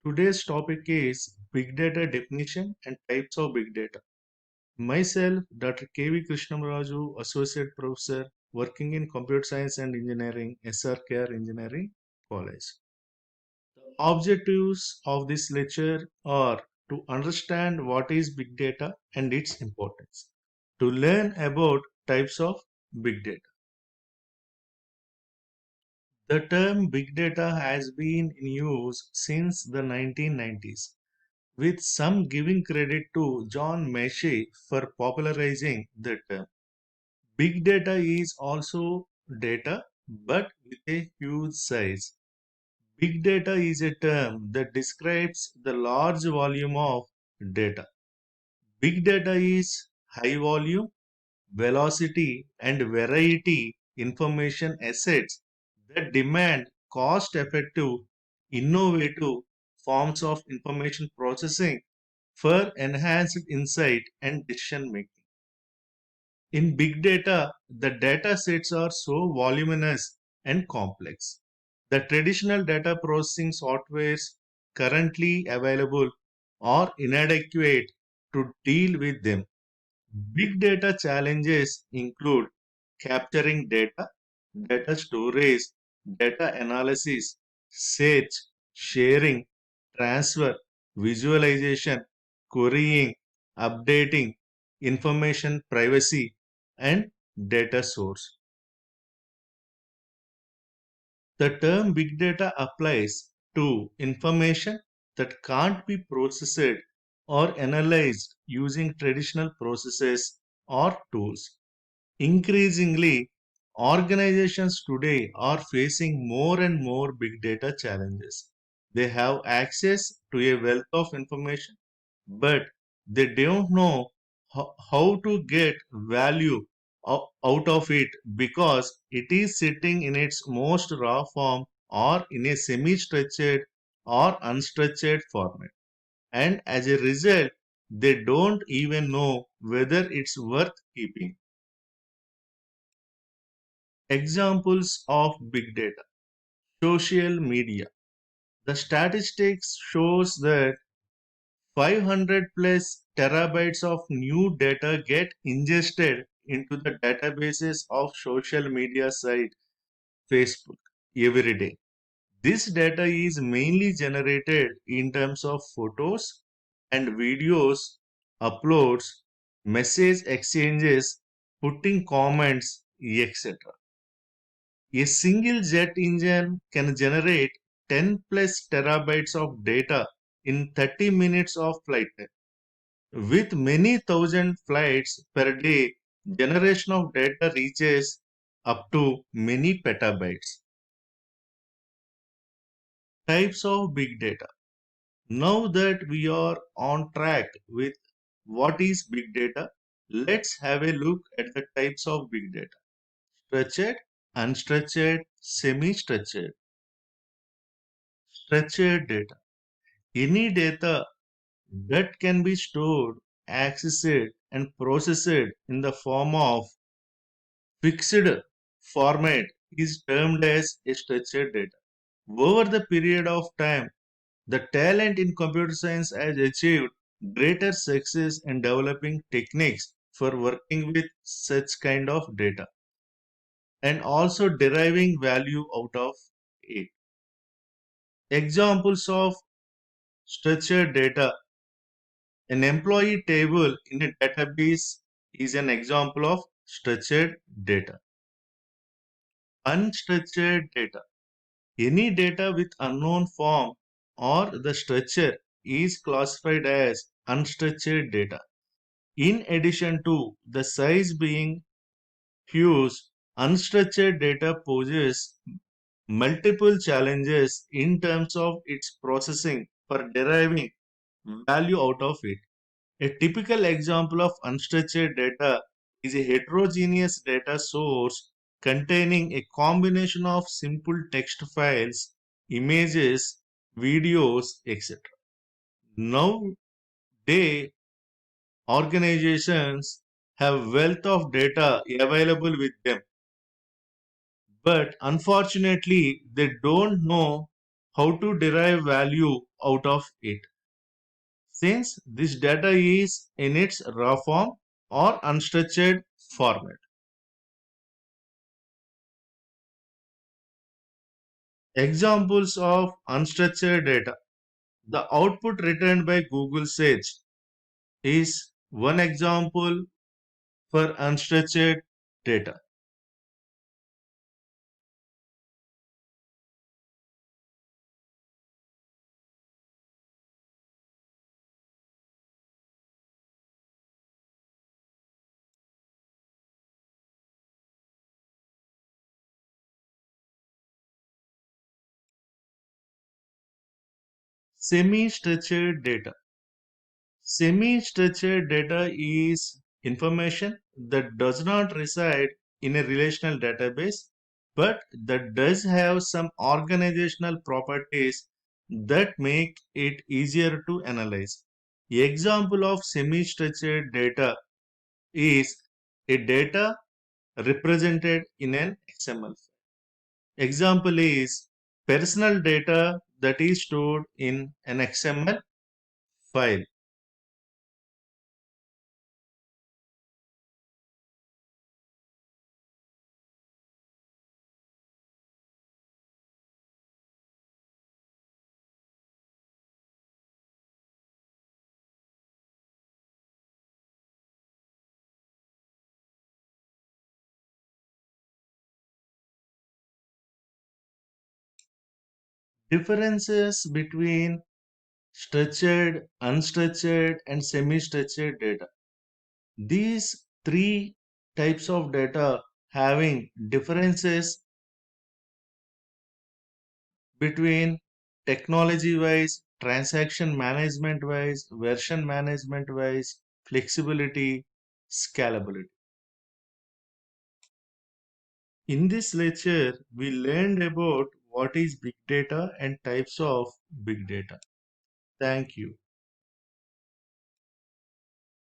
Today's topic is big data definition and types of big data. Myself, Dr. K.V. Krishnamraju, Associate Professor, working in Computer Science and Engineering, SRKR Engineering College. The objectives of this lecture are to understand what is big data and its importance, to learn about types of big data. The term big data has been in use since the 1990s, with some giving credit to John Mackey for popularizing the term. Big data is also data, but with a huge size. Big data is a term that describes the large volume of data. Big data is high volume, velocity, and variety information assets that demand cost effective, innovative forms of information processing for enhanced insight and decision making. In big data, the data sets are so voluminous and complex. The traditional data processing softwares currently available are inadequate to deal with them. Big data challenges include capturing data, data storage, data analysis, search, sharing, transfer, visualization, querying, updating, information privacy, and data source. The term big data applies to information that can't be processed or analyzed using traditional processes or tools. Increasingly, organizations today are facing more and more big data challenges. They have access to a wealth of information, but they don't know how to get value out of it because it is sitting in its most raw form or in a semi structured or unstructured format. And as a result, they don't even know whether it's worth keeping. Examples of big data. Social media. The statistics shows that 500 plus terabytes of new data get ingested into the databases of social media site Facebook every day. This data is mainly generated in terms of photos and videos, uploads, message exchanges, putting comments, etc. A single jet engine can generate 10 plus terabytes of data in 30 minutes of flight time. With many thousand flights per day, generation of data reaches up to many petabytes. Types of big data. Now that we are on track with what is big data, let's have a look at the types of big data. Structured, unstructured, semi-structured. Structured data. Any data that can be stored, accessed, and processed in the form of fixed format is termed as a structured data. Over the period of time, the talent in computer science has achieved greater success in developing techniques for working with such kind of data and also deriving value out of it. Examples of structured data. An employee table in a database is an example of structured data. Unstructured data. Any data with unknown form or the structure is classified as unstructured data. In addition to the size being huge, unstructured data poses multiple challenges in terms of its processing for deriving value out of it. A typical example of unstructured data is a heterogeneous data source containing a combination of simple text files, images, videos, etc. Nowadays, organizations have wealth of data available with them, but unfortunately, they don't know how to derive value out of it, since this data is in its raw form or unstructured format. Examples of unstructured data. The output returned by Google Search is one example for unstructured data. Semi-structured data. Semi-structured data is information that does not reside in a relational database, but that does have some organizational properties that make it easier to analyze. Example of semi-structured data is a data represented in an XML. Example is personal data that is stored in an XML file. Differences between structured, unstructured, and semi-structured data. These three types of data having differences between technology wise, transaction management wise, version management wise, flexibility, scalability. In this lecture, we learned about what is big data and types of big data. Thank you.